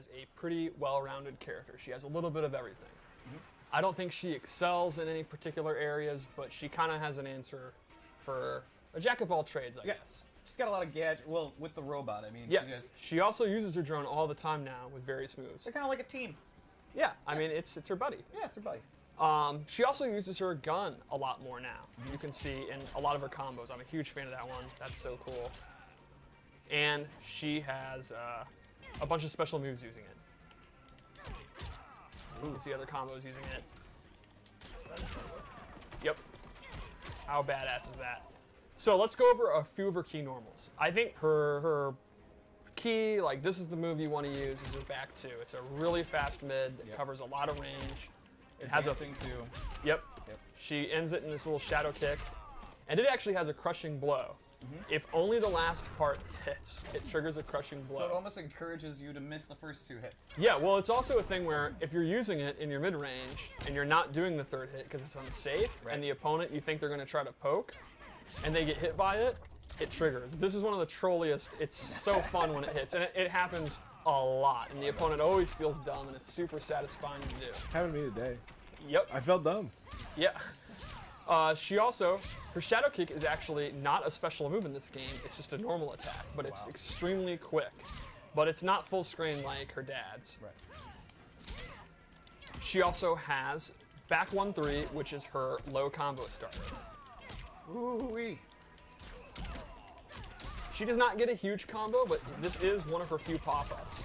as a pretty well-rounded character. She has a little bit of everything. I don't think she excels in any particular areas, but she kind of has an answer for a jack of all trades, I guess. She's got a lot of gadgets. Well, with the robot, I mean. Yes. She also uses her drone all the time now with various moves. They're kind of like a team. Yeah, I mean, it's her buddy. Yeah, it's her buddy. She also uses her gun a lot more now. You can see in a lot of her combos. I'm a huge fan of that one. That's so cool. And she has a bunch of special moves using it. You can see other combos using it. Yep. How badass is that? So let's go over a few of her key normals. I think her key, like this is the move you want to use, is her back two. It's a really fast mid that covers a lot of range. It has a thing too. Yep. She ends it in this little shadow kick. And it actually has a crushing blow. If only the last part hits, it triggers a crushing blow. So it almost encourages you to miss the first two hits. Yeah, well, it's also a thing where if you're using it in your mid-range and you're not doing the third hit because it's unsafe, and the opponent, you think they're going to try to poke, and they get hit by it, it triggers. This is one of the trolliest. It's so fun when it hits, and it happens a lot, and the opponent always feels dumb, and it's super satisfying to do. Happened to me today. Yep. I felt dumb. Yeah. She also, her shadow kick is actually not a special move in this game. It's just a normal attack, but it's extremely quick. But it's not full screen like her dad's. Right. She also has back 1-3, which is her low combo starter. Ooh-wee. She does not get a huge combo, but this is one of her few pop-ups.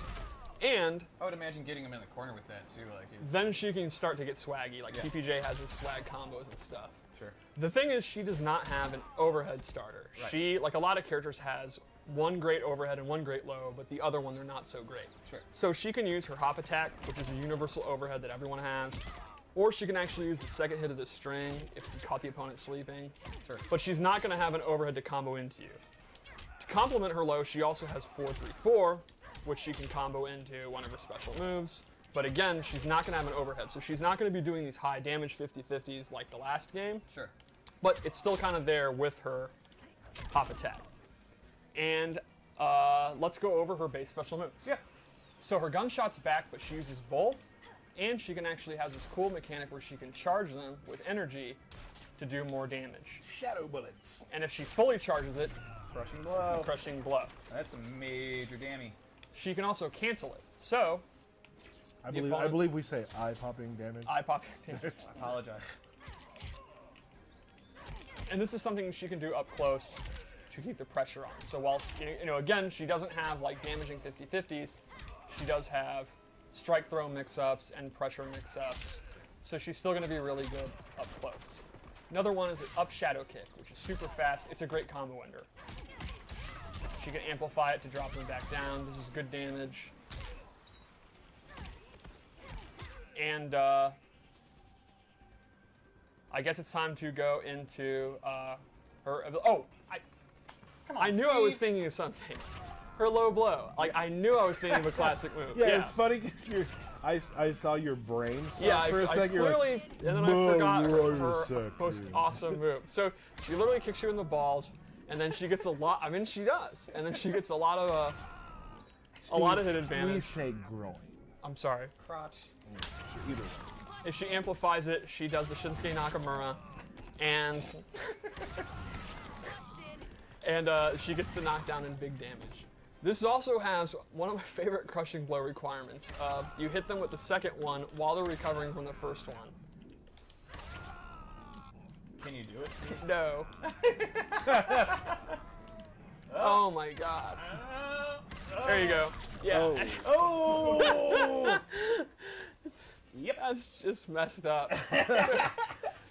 And I would imagine getting him in the corner with that too. Like then she can start to get swaggy. Like PPJ has his swag combos and stuff. Sure. The thing is, she does not have an overhead starter. Right. She, like a lot of characters, has one great overhead and one great low, but the other one they're not so great. Sure. So she can use her hop attack, which is a universal overhead that everyone has, or she can actually use the second hit of the string if you caught the opponent sleeping. Sure. But she's not going to have an overhead to combo into you. To complement her low, she also has 4-3-4, which she can combo into one of her special moves. But again, she's not going to have an overhead, so she's not going to be doing these high damage 50-50s like the last game. Sure. But it's still kind of there with her hop attack. And let's go over her base special moves. Yeah. So her gunshot's back, but she uses both, and she can actually have this cool mechanic where she can charge them with energy to do more damage. Shadow bullets. And if she fully charges it, Crushing blow. crushing blow. That's a major damage. She can also cancel it. So I believe we say eye-popping damage. eye pop damage. I apologize. And this is something she can do up close to keep the pressure on. So while, again, she doesn't have like damaging 50-50s, she does have strike throw mix-ups and pressure mix-ups. So she's still gonna be really good up close. Another one is an up shadow kick, which is super fast. It's a great combo ender. She can amplify it to drop them back down. This is good damage. And I guess it's time to go into her. Oh, Come on, I knew Steve. I was thinking of something. Her low blow. Like I knew I was thinking of a classic move. Yeah, it's funny because I saw your brain start for a second. Clearly, and then I forgot her most second. awesome move. So she literally kicks you in the balls, and then she gets a lot. I mean, she does, and then she gets a lot of hit advantage. We say groin. I'm sorry. Crotch. Either. If she amplifies it, she does the Shinsuke Nakamura, and she gets the knockdown and big damage. This also has one of my favorite crushing blow requirements. You hit them with the second one while they're recovering from the first one. Can you do it? No. Oh my god. There you go. Yeah. Oh! Yep. That's just messed up.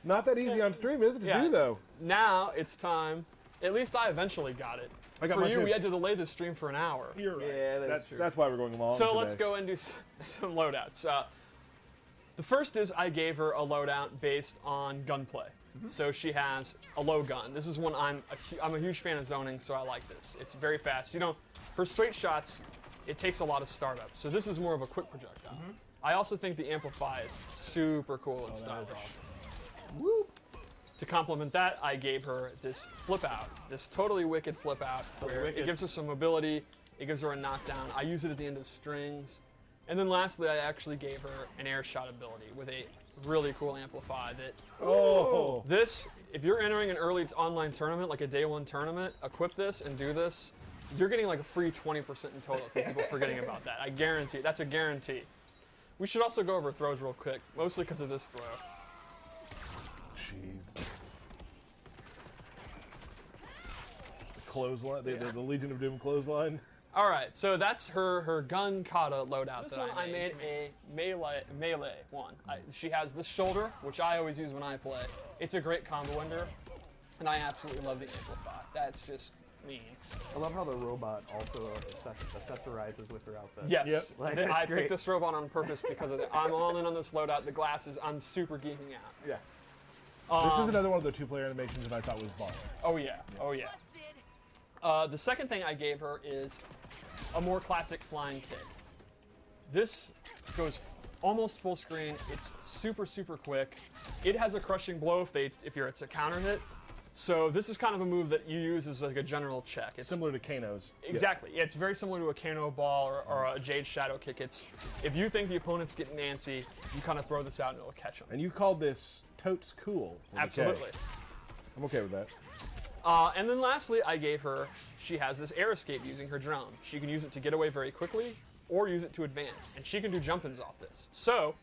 Not that easy on stream, is it, to do, though? Now it's time. At least I eventually got it. I got For mine you, too. we had to delay the stream for an hour. You're right. Yeah, that's true. That's why we're going along So today. let's go and do some loadouts. The first is I gave her a loadout based on gunplay. So she has a low gun. This is one I'm a huge fan of zoning, so I like this. It's very fast. Her straight shots, it takes a lot of startup. So this is more of a quick projectile. I also think the amplify is super cool and stylish. Whoop. To complement that, I gave her this flip out, this totally wicked flip out, where it gives her some mobility, it gives her a knockdown. I use it at the end of strings, And then lastly, I actually gave her an air shot ability with a really cool amplify that, Oh. this, if you're entering an early online tournament, like a day one tournament, equip this and do this, you're getting like a free 20% in total for people forgetting about that. I guarantee, that's a guarantee. We should also go over throws real quick, mostly because of this throw. Jeez. Clothesline, the Legion of Doom clothesline. All right, so that's her gun kata loadout that I made a melee one. She has this shoulder, which I always use when I play. It's a great combo ender, and I absolutely love the amplify. That's just mean. I love how the robot also accessorizes with her outfit. Yes, Yep. Like, I that's great. picked this robot on purpose because of that. I'm all in on this loadout. The glasses, I'm super geeking out. Yeah. This is another one of the two-player animations that I thought was bomb. Oh yeah, oh yeah. The second thing I gave her is a more classic flying kick. This goes almost full screen. It's super, super quick. It has a crushing blow it's a counter hit. So this is kind of a move that you use as like a general check. It's Similar to Kano's. exactly. Yeah, it's very similar to a Kano ball or a Jade Shadow kick. It's if you think the opponent's getting antsy, you kind of throw this out and it'll catch them. And you called this totes cool. with a K. Absolutely. I'm okay with that. And then lastly, I gave her, she has this air escape using her drone. She can use it to get away very quickly or use it to advance. And she can do jump-ins off this. So,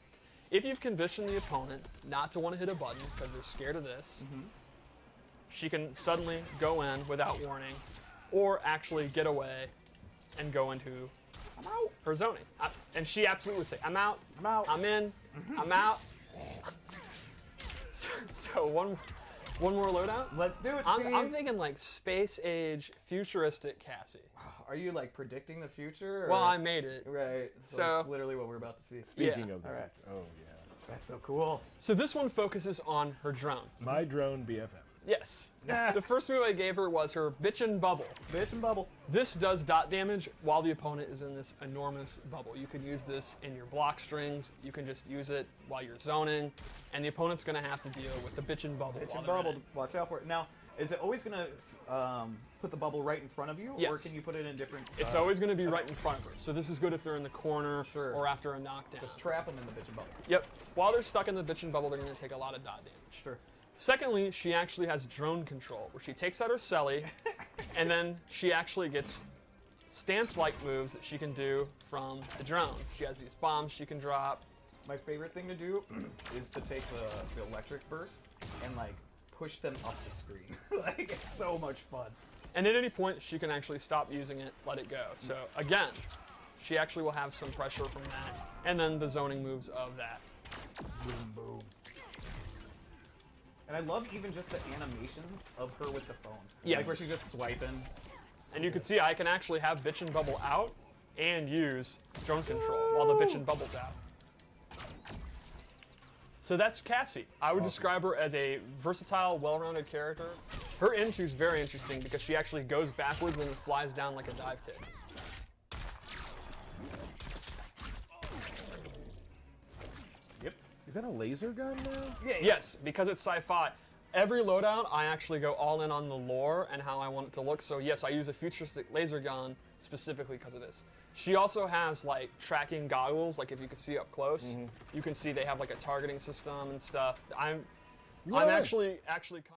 if you've conditioned the opponent not to want to hit a button because they're scared of this, she can suddenly go in without warning or actually get away and go into her zoning. And she absolutely would say, I'm out, I'm in, I'm out. So one more loadout? Let's do it, Steve. I'm thinking like space age futuristic Cassie. Are you like predicting the future? Or? Well, I made it. Right. So So- it's literally what we're about to see. Speaking Yeah. of All that. right. Oh, yeah. That's so cool. So this one focuses on her drone. My drone BFF. Yes. The first move I gave her was her bitchin' bubble. Bitch and bubble. This does dot damage while the opponent is in this enormous bubble. You can use this in your block strings. You can just use it while you're zoning, and the opponent's gonna have to deal with the bitchin' bubble. Bitch while and they're in bubble. it. Watch out for it. Now, is it always gonna put the bubble right in front of you, or Yes. can you put it in different? It's always gonna be right in front of her. So this is good if they're in the corner Sure. or after a knockdown. Just trap them in the bitch and bubble. Yep. While they're stuck in the bitchin' bubble, they're gonna take a lot of dot damage. Sure. Secondly, she actually has drone control, where she takes out her celly, and then she actually gets stance-like moves that she can do from the drone. She has these bombs she can drop. My favorite thing to do is to take the electric burst and like push them up the screen. Like it's so much fun. And at any point, she can actually stop using it, let it go. So again, she actually will have some pressure from that, and then the zoning moves of that. Boom, boom. And I love even just the animations of her with the phone. Yes. Like where she's just swiping. And you can see I can actually have bitchin' bubble out and use drone control while the bitchin' bubble's out. So that's Cassie. I would describe her as a versatile, well-rounded character. Her into's very interesting because she actually goes backwards and flies down like a dive kick. Yep. Is that a laser gun now? Yeah. Yes, because it's sci-fi. Every loadout, I actually go all in on the lore and how I want it to look. So yes, I use a futuristic laser gun specifically because of this. She also has like tracking goggles, like if you can see up close, you can see they have like a targeting system and stuff. I'm What? actually